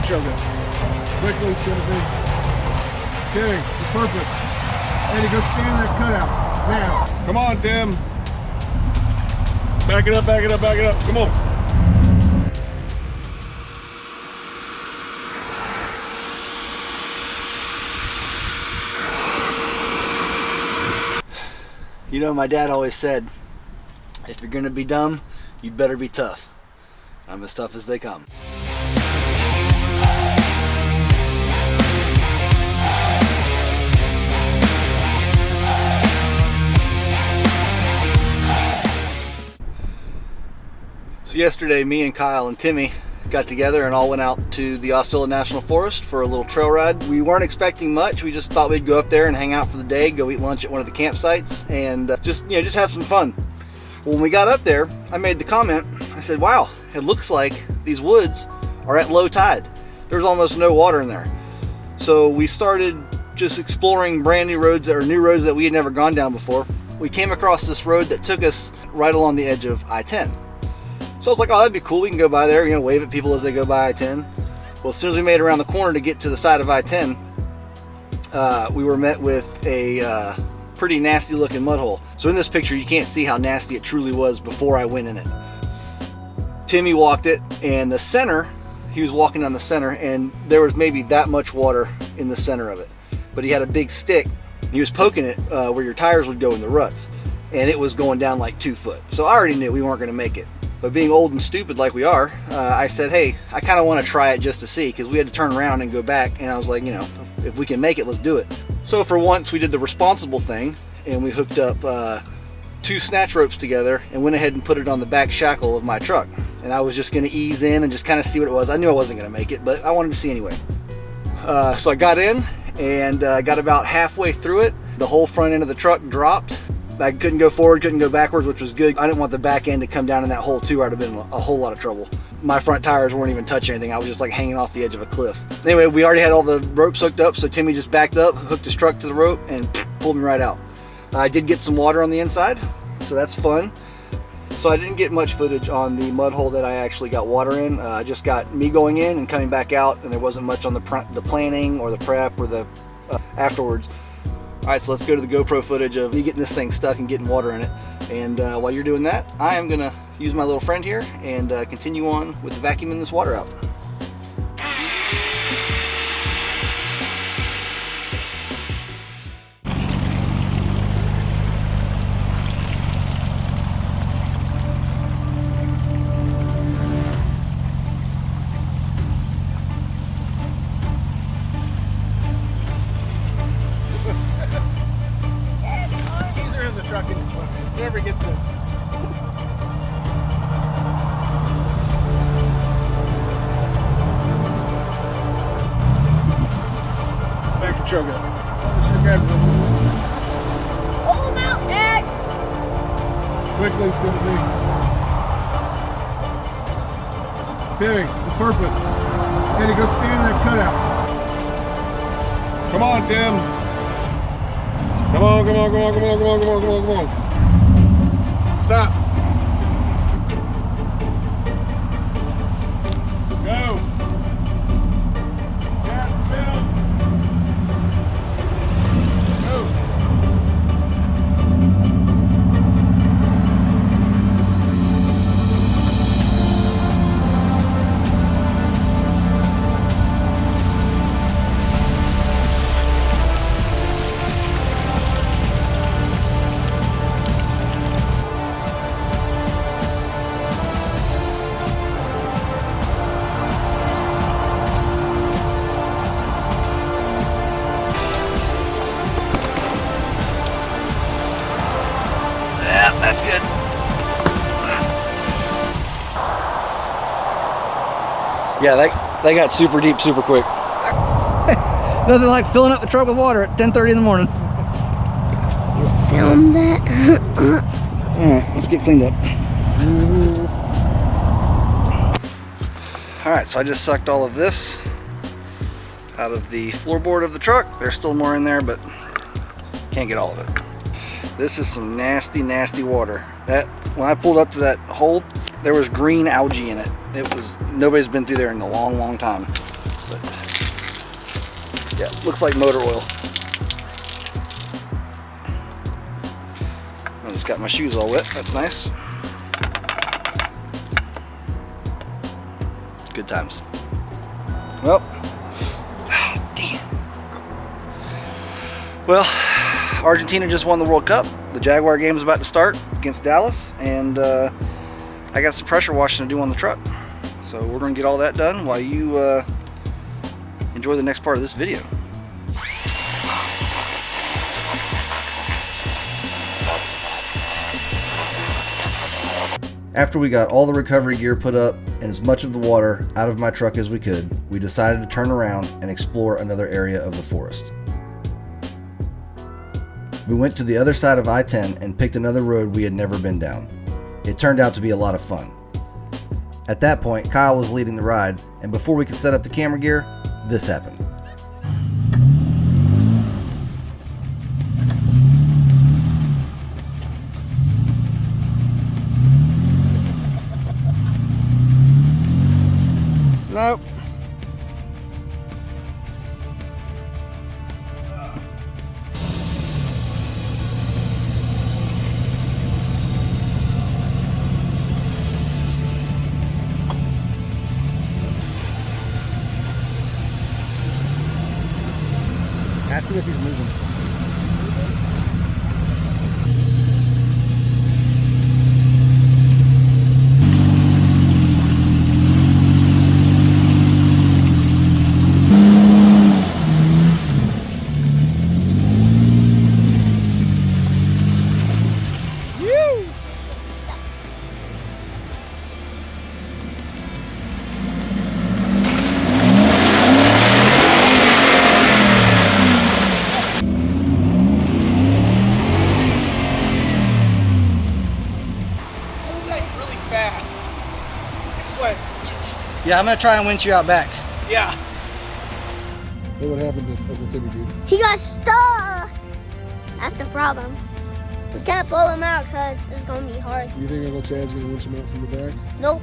chug it. Quickly it's gonna be. Okay, you're perfect. Eddie, go stand that cutout. Now. Come on, Tim. Back it up, back it up, back it up. Come on. You know, my dad always said, if you're gonna be dumb, you better be tough. I'm as tough as they come. So yesterday, me and Kyle and Timmy got together and all went out to the Osceola National Forest for a little trail ride. We weren't expecting much. We just thought we'd go up there and hang out for the day, go eat lunch at one of the campsites, and just have some fun. Well, when we got up there, I made the comment, I said, wow, it looks like these woods are at low tide. There's almost no water in there. So we started just exploring brand new roads, or new roads that we had never gone down before. We came across this road that took us right along the edge of I-10. So I was like, oh, that'd be cool. We can go by there, wave at people as they go by I-10. Well, as soon as we made it around the corner to get to the side of I-10, we were met with a pretty nasty looking mud hole. So in this picture, you can't see how nasty it truly was before I went in it. Timmy walked it, and the center, he was walking down the center, and there was maybe that much water in the center of it. But he had a big stick, and he was poking it where your tires would go in the ruts, and it was going down like 2 foot. So I already knew we weren't gonna make it. But being old and stupid like we are, I said, hey, I kind of want to try it just to see, because we had to turn around and go back, and I was like, if we can make it, let's do it. So for once, we did the responsible thing, and we hooked up 2 snatch ropes together and went ahead and put it on the back shackle of my truck. And I was just going to ease in and just kind of see what it was. I knew I wasn't going to make it, but I wanted to see anyway. So I got in and got about halfway through it. The whole front end of the truck dropped. I couldn't go forward, couldn't go backwards, which was good. I didn't want the back end to come down in that hole too, or I'd have been in a whole lot of trouble. My front tires weren't even touching anything. I was just like hanging off the edge of a cliff. Anyway, we already had all the ropes hooked up, so Timmy just backed up, hooked his truck to the rope, and pulled me right out. I did get some water on the inside, so that's fun. So I didn't get much footage on the mud hole that I actually got water in. I just got me going in and coming back out, and there wasn't much on the planning or the prep or the afterwards. All right, so let's go to the GoPro footage of me getting this thing stuck and getting water in it. And while you're doing that, I am gonna use my little friend here and continue on with vacuuming this water out. Whoever gets the back and chug it. Pull him out, Dad! Quickly it's gonna be. Okay, the purpose. Eddie, go stand that cutout. Come on, Tim. Come on, come on, come on, come on, come on, come on, come on, come on. Stop. Go. Gas, spin. Go. That's good. Yeah, they got super deep super quick. Nothing like filling up the truck with water at 10:30 in the morning. You filmed that? Alright, let's get cleaned up. Alright, so I just sucked all of this out of the floorboard of the truck. There's still more in there, but can't get all of it. This is some nasty, nasty water. When I pulled up to that hole, there was green algae in it. Nobody's been through there in a long, long time. But yeah, looks like motor oil. I just got my shoes all wet. That's nice. Good times. Well, damn. Well, Argentina just won the World Cup. The Jaguar game is about to start against Dallas, and I got some pressure washing to do on the truck. So we're going to get all that done while you enjoy the next part of this video. After we got all the recovery gear put up and as much of the water out of my truck as we could, we decided to turn around and explore another area of the forest. We went to the other side of I-10 and picked another road we had never been down. It turned out to be a lot of fun. At that point, Kyle was leading the ride, and before we could set up the camera gear, this happened. Nope. Ask him if he's moving. Yeah, I'm gonna try and winch you out back. Yeah. Hey, what happened to Uncle Timmy, dude? He got stuck. That's the problem. We can't pull him out because it's gonna be hard. You think Uncle Chad's gonna winch him out from the back? Nope.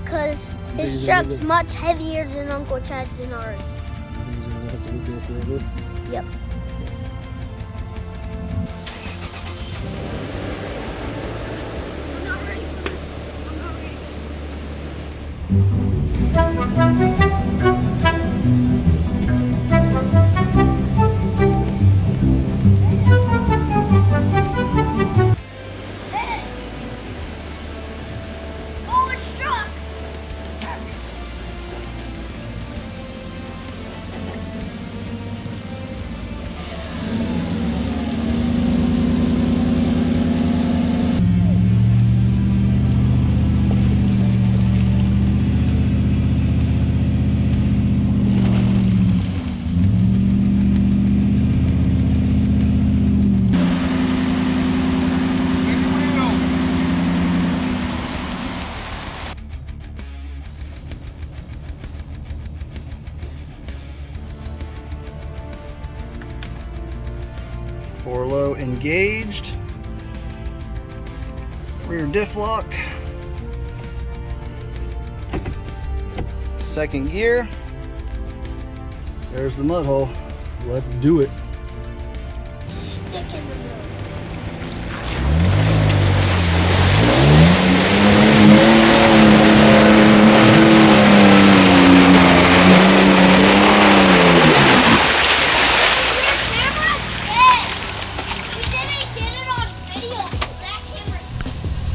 Because his truck's much heavier than Uncle Chad's and ours. You think he's gonna have to live there forever? Yep. Four low engaged. Rear diff lock. Second gear. There's the mud hole. Let's do it. Stick in the middle.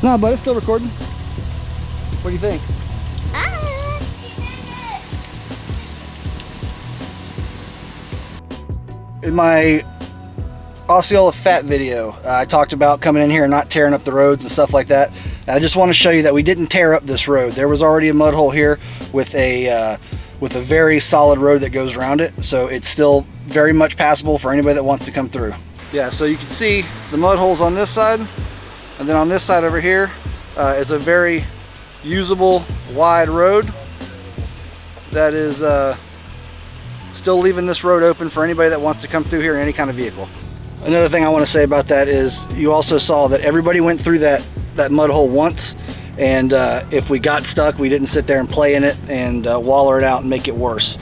No, but it's still recording. What do you think? In my Osceola Fat video, I talked about coming in here and not tearing up the roads and stuff like that. And I just want to show you that we didn't tear up this road. There was already a mud hole here with a very solid road that goes around it. So it's still very much passable for anybody that wants to come through. Yeah, so you can see the mud holes on this side. And then on this side over here is a very usable wide road that is still leaving this road open for anybody that wants to come through here in any kind of vehicle. Another thing I want to say about that is you also saw that everybody went through that mud hole once, And if we got stuck, we didn't sit there and play in it and waller it out and make it worse.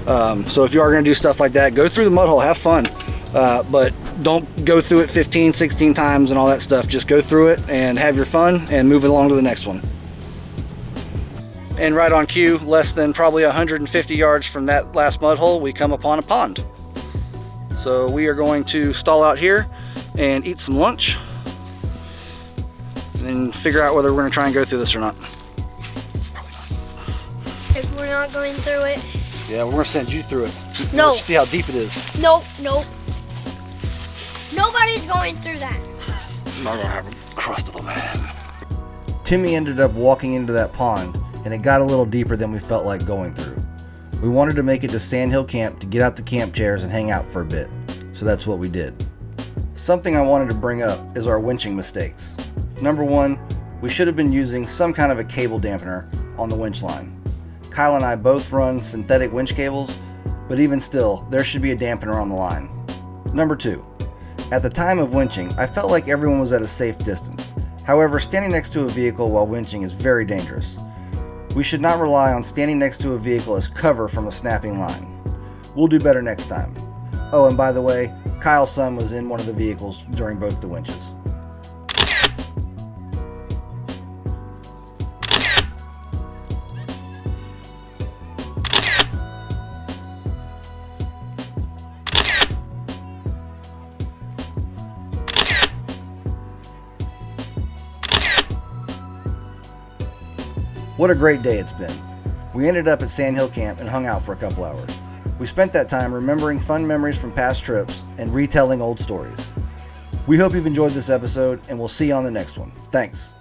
So if you are going to do stuff like that, go through the mud hole, have fun. But don't go through it 15, 16 times and all that stuff. Just go through it and have your fun and move along to the next one. And right on cue, less than probably 150 yards from that last mud hole, we come upon a pond. So we are going to stall out here and eat some lunch and then figure out whether we're going to try and go through this or not. If we're not going through it. Yeah, we're going to send you through it. No. Let's see how deep it is. Nope, nope. Nobody's going through that. Not going to happen. Crustable man. Timmy ended up walking into that pond, and it got a little deeper than we felt like going through. We wanted to make it to Sandhill Camp to get out the camp chairs and hang out for a bit, so that's what we did. Something I wanted to bring up is our winching mistakes. Number one, we should have been using some kind of a cable dampener on the winch line. Kyle and I both run synthetic winch cables, but even still, there should be a dampener on the line. Number two, at the time of winching, I felt like everyone was at a safe distance. However, standing next to a vehicle while winching is very dangerous. We should not rely on standing next to a vehicle as cover from a snapping line. We'll do better next time. Oh, and by the way, Kyle's son was in one of the vehicles during both the winches. What a great day it's been. We ended up at Sandhill Camp and hung out for a couple hours. We spent that time remembering fun memories from past trips and retelling old stories. We hope you've enjoyed this episode, and we'll see you on the next one. Thanks.